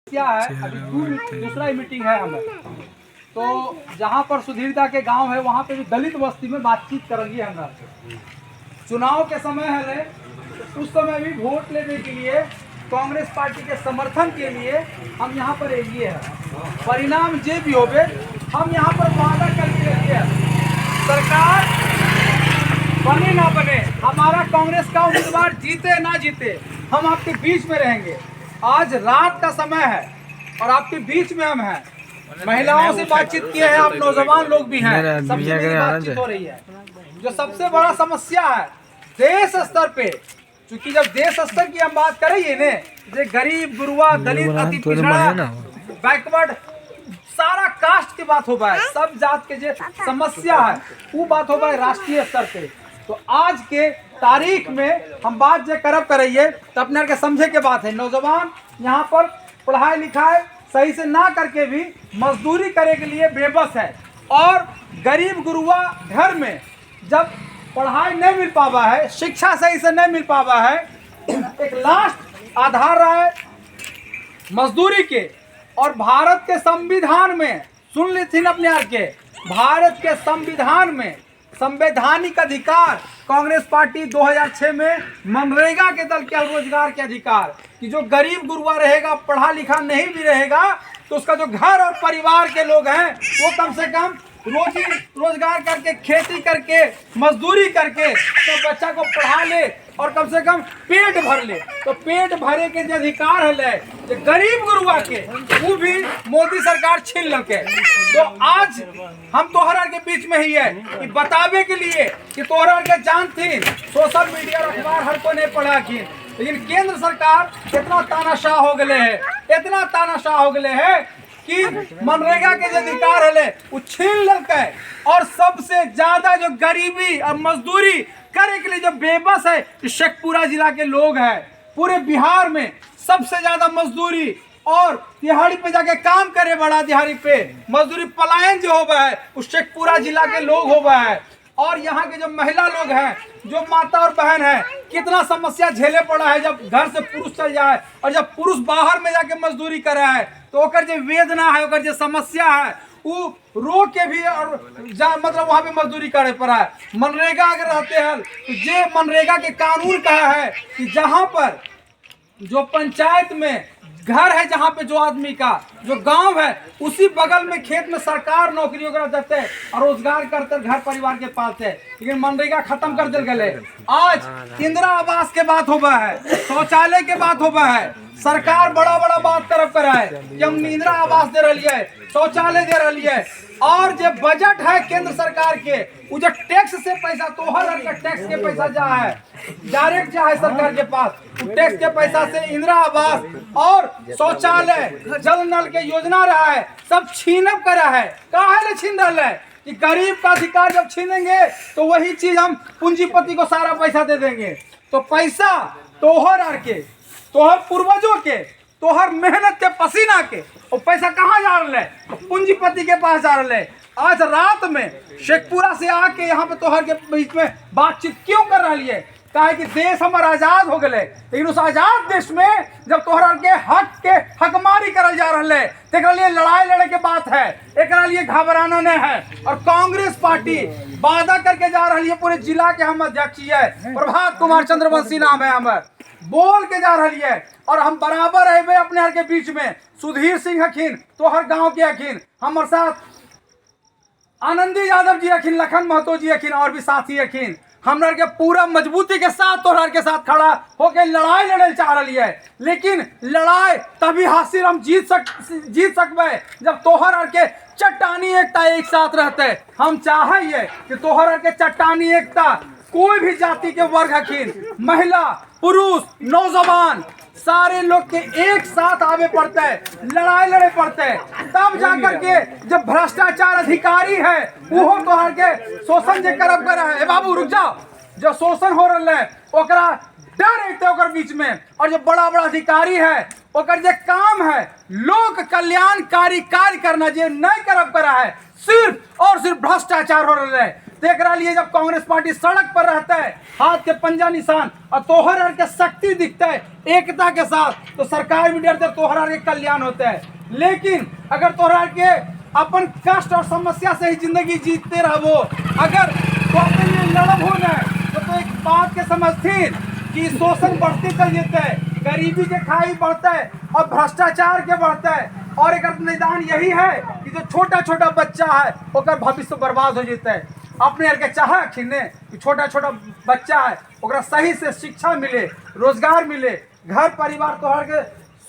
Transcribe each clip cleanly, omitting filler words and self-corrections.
क्या है, अभी दूसरा ही मीटिंग है हमें, तो जहाँ पर सुधीरदा के गांव है वहाँ पे भी दलित बस्ती में बातचीत करेंगे हमरा से। चुनाव के समय है तो उस समय भी वोट लेने के लिए कांग्रेस पार्टी के समर्थन के लिए हम यहाँ पर एलिए हैं। परिणाम जे भी होवे हम यहाँ पर वादा करके रखे हैं, सरकार बने ना बने, हमारा कांग्रेस का उम्मीदवार जीते ना जीते, हम आपके बीच में रहेंगे। आज रात का समय है और आपके बीच में हम हैं। महिलाओं से बातचीत किए हैं, आप नौजवान लोग भी हैं, सबसे मेरी बातचीत हो रही है। जो सबसे बड़ा समस्या है देश स्तर पे, क्योंकि जब देश स्तर की हम बात करेंगे ने, जो गरीब गुरुआ दलित अति पिछड़ा बैकवर्ड सारा कास्ट की बात हो पाए, सब जात के जो समस्या है वो बात हो पाए राष्ट्रीय स्तर पे। तो आज के तारीख में हम बात जो करब करिए तो अपने के समझे के बात है। नौजवान यहाँ पर पढ़ाई लिखाई सही से ना करके भी मजदूरी करे के लिए बेबस है, और गरीब गुरुआ घर में जब पढ़ाई नहीं मिल पावा है, शिक्षा सही से नहीं मिल पावा है, एक लास्ट आधार है मजदूरी के। और भारत के संविधान में सुन लीथिन अपने आप के, भारत के संविधान में संवैधानिक अधिकार कांग्रेस पार्टी 2006 में मनरेगा के तल के रोजगार के अधिकार कि जो गरीब गुरुआ रहेगा, पढ़ा लिखा नहीं भी रहेगा, तो उसका जो घर और परिवार के लोग हैं वो कम से कम रोजी रोजगार करके, खेती करके, मजदूरी करके तो बच्चा को पढ़ा ले और कम से कम पेट भर ले। तो पेट भरे के जो अधिकार है जो गरीब गुरुआ के, वो भी मोदी सरकार छीन लगे। तो आज हम तोहरा के बीच में ही है कि बतावे के लिए कि तोहरा के जानती सोशल मीडिया और अखबार हर को नहीं पढ़ा की, लेकिन केंद्र सरकार इतना तानाशाह हो गए है, इतना तानाशाह हो गए है कि मनरेगा के जो अधिकार है वो छीन लगे। और सबसे ज्यादा जो गरीबी और मजदूरी करे के लिए जो बेबस है शेखपुरा जिला के लोग हैं। पूरे बिहार में सबसे ज्यादा मजदूरी और दिहाड़ी पे जाके काम करे, बड़ा दिहाड़ी पे मजदूरी पलायन जो होगा है उस शेखपुरा जिला के लोग होगा है। और यहाँ के जो महिला लोग हैं, जो माता और बहन है, कितना समस्या झेले पड़ा है जब घर से पुरुष चल जाए और जब पुरुष बाहर में जाके मजदूरी करे है तो ओकर जो वेदना है, ओकर जो समस्या है वो रो के भी और मतलब वहाँ पे मजदूरी करे पड़ा है। मनरेगा अगर रहते हैं तो ये मनरेगा के कानून कहा है कि जहाँ पर जो पंचायत में घर है, जहाँ पे जो आदमी का जो गांव है उसी बगल में खेत में सरकार नौकरी वगैरह देते हैं और रोजगार करते घर परिवार के पास है। लेकिन मनरेगा खत्म कर दिल गए। आज इंदिरा आवास के बात होगा है, शौचालय के बात होगा है, सरकार बड़ा बड़ा बात तरफ करा है कि हम इंदिरा आवास दे रही है, शौचालय दे रही है। और जो बजट है केंद्र सरकार के, वो जो टैक्स से पैसा तोहर टैक्स के पैसा जा है डायरेक्ट जा है सरकार के पास, टैक्स के पैसा से इंदिरा आवास और शौचालय जल नल के योजना रहा है सब छीनब करा है। काहे छीन रहा है कि गरीब का अधिकार जब छीनेंगे तो वही चीज हम पूंजीपति को सारा पैसा दे देंगे। तो पैसा तोहर आर के, तोहर पूर्वजों के, तोहर मेहनत के पसीना के, और पैसा कहाँ जा रहा है? तो पूंजीपति के पास जा रहा है। आज रात में शेखपुरा से आके यहाँ पे तोहर के बीच में बातचीत क्यों कर रही है? कहा कि देश हमारा आजाद हो गए, लेकिन उस आजाद देश में जब तोहरा के हकमारी करल जा रहा है तो एक लिए लड़ाई लड़े के बात है, एक लिए घबराना नहीं है। और कांग्रेस पार्टी वादा करके जा रही है, पूरे जिला के हम अध्यक्ष है प्रभात कुमार चंद्रवंशी नाम है, हमें बोल के जा रही है और हम बराबर है अपने हर के बीच में। सुधीर सिंह अखिन तोहर गांव के अखिन, हमारे साथ आनंदी यादव जी अखिन, लखन महतो जी अखिन और भी साथी अखिन, हमरा के पूरा मजबूती के साथ तोहर के साथ खड़ा होके लड़ाई लड़े चाह रही है। लेकिन लड़ाई तभी हासिल हम जीत सकबे जब तोहर के चट्टानी एकता एक साथ रहते। हम चाहे कि तोहर के चट्टानी एकता कोई भी जाति के वर्ग हकीन, महिला पुरुष नौजवान सारे लोग के एक साथ आवे पड़ते है, लड़ाई लड़े पड़ते है, तब जाकर के जब भ्रष्टाचार अधिकारी है वो तोहर के शोषण जे करब कर है। बाबू रुक जाओ, जो शोषण हो रहा है ओकरा डर एक ओकर बीच में। और जो बड़ा बड़ा अधिकारी है ओकर जे काम है लोक कल्याणकारी कार्य करना, जे नहीं करब करा है, सिर्फ और सिर्फ भ्रष्टाचार हो रहा है। देख रहा लिए जब कांग्रेस पार्टी सड़क पर रहता है, हाथ के पंजा निशान और तोहर और के शक्ति दिखता है एकता के साथ, तो सरकार भी डरते तोहर और के कल्याण होता है। लेकिन अगर तोहर के अपन कष्ट और समस्या से ही जिंदगी जीतते रहो, अगर तो अपने लिए लड़ब हो न तो एक बात के समझती कि शोषण बढ़ते चल जाता है, गरीबी के खाई बढ़ता है और भ्रष्टाचार के बढ़ता है। और एक निदान यही है कि जो छोटा छोटा बच्चा है ओकर भविष्य बर्बाद हो जाता है। अपने के चाह खिने कि छोटा छोटा बच्चा है ओकरा सही से शिक्षा मिले, रोजगार मिले, घर परिवार तोहर के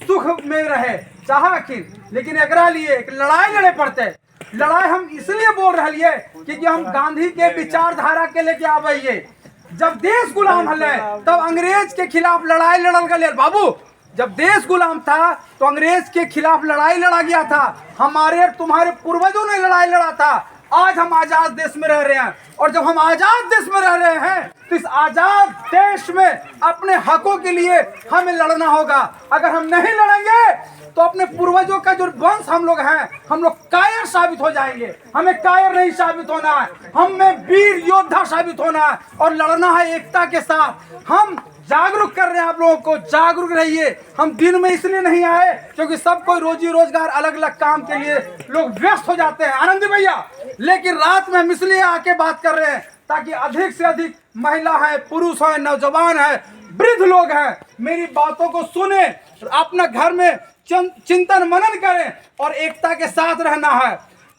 सुख में रहे चाह खिन। लेकिन एकरा लिए एक लड़ाई लड़े पड़ते। लड़ाई हम इसलिए बोल रही है क्योंकि हम गांधी के विचारधारा के लेके आवे। जब देश गुलाम हले तब अंग्रेज के खिलाफ लड़ाई लड़ल गए बाबू। जब देश गुलाम था तो अंग्रेज के खिलाफ लड़ाई लड़ा गया था, हमारे तुम्हारे पूर्वजों ने लड़ाई लड़ा था। आज हम आजाद देश में रह रहे हैं, और जब हम आजाद देश में रह रहे हैं तो इस आजाद देश में अपने हकों के लिए हमें लड़ना होगा। अगर हम नहीं लड़ेंगे तो अपने पूर्वजों का जो वंश हम लोग हैं, हम लोग कायर साबित हो जाएंगे। हमें कायर नहीं साबित होना है, हमें वीर योद्धा साबित होना है और लड़ना है एकता के साथ। हम जागरूक कर रहे हैं आप लोगों को, जागरूक रहिए। हम दिन में इसलिए नहीं आए क्योंकि सब कोई रोजी रोजगार अलग अलग काम के लिए लोग व्यस्त हो जाते हैं आनंद भैया, लेकिन रात में हम इसलिए आके बात कर रहे हैं ताकि अधिक से अधिक महिला है, पुरुष है, नौजवान है, वृद्ध लोग हैं, मेरी बातों को सुने, अपना घर में चिंतन मनन करें और एकता के साथ रहना है।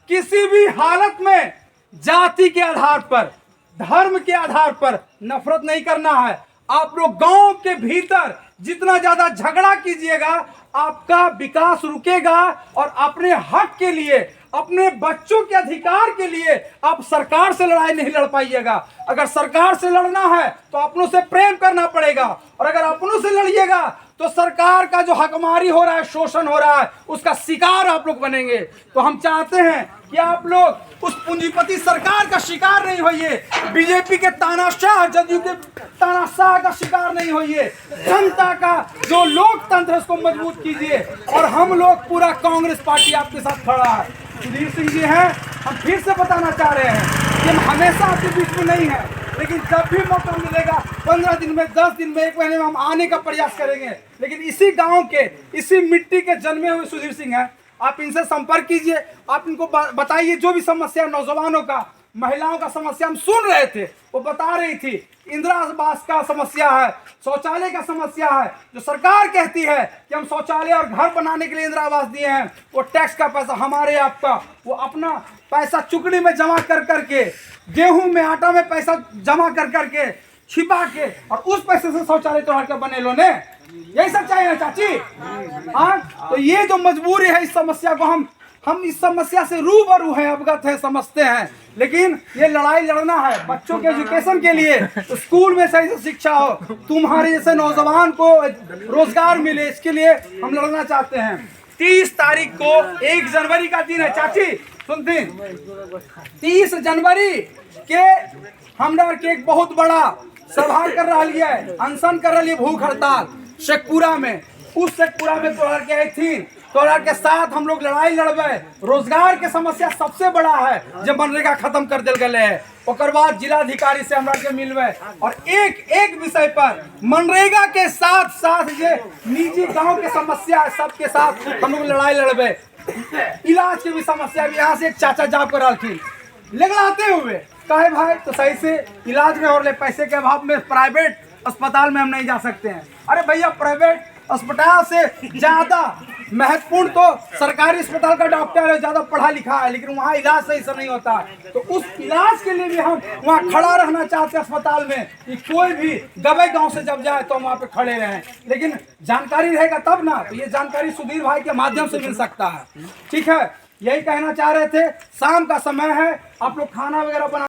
किसी भी हालत में जाति के आधार पर, धर्म के आधार पर नफरत नहीं करना है। आप लोग गांव के भीतर जितना ज्यादा झगड़ा कीजिएगा आपका विकास रुकेगा और अपने हक के लिए, अपने बच्चों के अधिकार के लिए आप सरकार से लड़ाई नहीं लड़ पाइएगा। अगर सरकार से लड़ना है तो अपनों से प्रेम करना पड़ेगा, और अगर अपनों से लड़िएगा तो सरकार का जो हकमारी हो रहा है, शोषण हो रहा है, उसका शिकार आप लोग बनेंगे। तो हम चाहते हैं कि आप लोग उस पूंजीपति सरकार का शिकार नहीं होइए, बीजेपी के तानाशाह, जदयू के तानाशाह का शिकार नहीं होइए। जनता का जो लोकतंत्र है उसको मजबूत कीजिए, और हम लोग पूरा कांग्रेस पार्टी आपके साथ खड़ा है। सुधीर सिंह जी हैं, हम फिर से बताना चाह रहे हैं कि हम हमेशा आपके बीच में नहीं है, लेकिन जब भी मौका मिलेगा 15 दिन में, 10 दिन में, 1 महीने में हम आने का प्रयास करेंगे। लेकिन इसी गांव के, इसी मिट्टी के जन्मे हुए सुधीर सिंह हैं, आप इनसे संपर्क कीजिए, आप इनको बताइए जो भी समस्या, नौजवानों का, महिलाओं का समस्या हम सुन रहे थे, वो बता रही थी, इंदिरा आवास का समस्या है, शौचालय का समस्या है। जो सरकार कहती है कि हम शौचालय और घर बनाने के लिए इंदिरा आवास दिए हैं, वो टैक्स का पैसा हमारे आपका, वो अपना पैसा चुकड़ी में जमा कर करके, गेहूं में, आटा में पैसा जमा कर करके, छिपा के, और उस पैसे से शौचालय तोड़ के बने लो ने। यही सब चाहिए ना चाची? हाँ, तो ये जो मजबूरी है, इस समस्या को हम इस समस्या से रूबरू हैं, अवगत है, समझते हैं। लेकिन ये लड़ाई लड़ना है बच्चों के एजुकेशन के लिए, तो स्कूल में सही से शिक्षा हो, तुम्हारे जैसे नौजवान को रोजगार मिले, इसके लिए हम लड़ना चाहते हैं। 30 तारीख को 1 जनवरी का दिन है चाची, सुनती, 30 जनवरी के हमरा के एक बहुत बड़ा सभा कर रहा है, अनशन कर रही है, भूख हड़ताल शेखपुरा में। उस शेखपुरा में तोहर के आई थी, तोहर के साथ हम लोग लड़ाई लड़बे। रोजगार के समस्या सबसे बड़ा है, जब मनरेगा खत्म कर दिल गए है, ओकर बाद जिलाधिकारी से हमरा के मिलबे, और एक विषय पर मनरेगा के साथ साथ जे निजी गांव के समस्या है, सबके साथ हम लोग लड़ाई लड़बे। इलाज की भी समस्या भी, यहाँ से एक चाचा जाप कर रही थी, लगड़ाते हुए कहे भाई तो सही से इलाज में, और पैसे के अभाव में प्राइवेट अस्पताल में हम नहीं जा सकते हैं। अरे भैया, प्राइवेट अस्पताल से ज्यादा महत्वपूर्ण तो सरकारी अस्पताल का डॉक्टर है, ज्यादा पढ़ा लिखा है, लेकिन वहाँ इलाज सही से नहीं होता है। तो उस इलाज के लिए भी हम वहाँ खड़ा रहना चाहते हैं अस्पताल में, कि कोई भी गवे गांव से जब जाए तो हम वहाँ पे खड़े रहें। लेकिन जानकारी रहेगा तब ना, तो ये जानकारी सुधीर भाई के माध्यम से मिल सकता है। ठीक है, यही कहना चाह रहे थे। शाम का समय है, आप लोग खाना वगैरह बना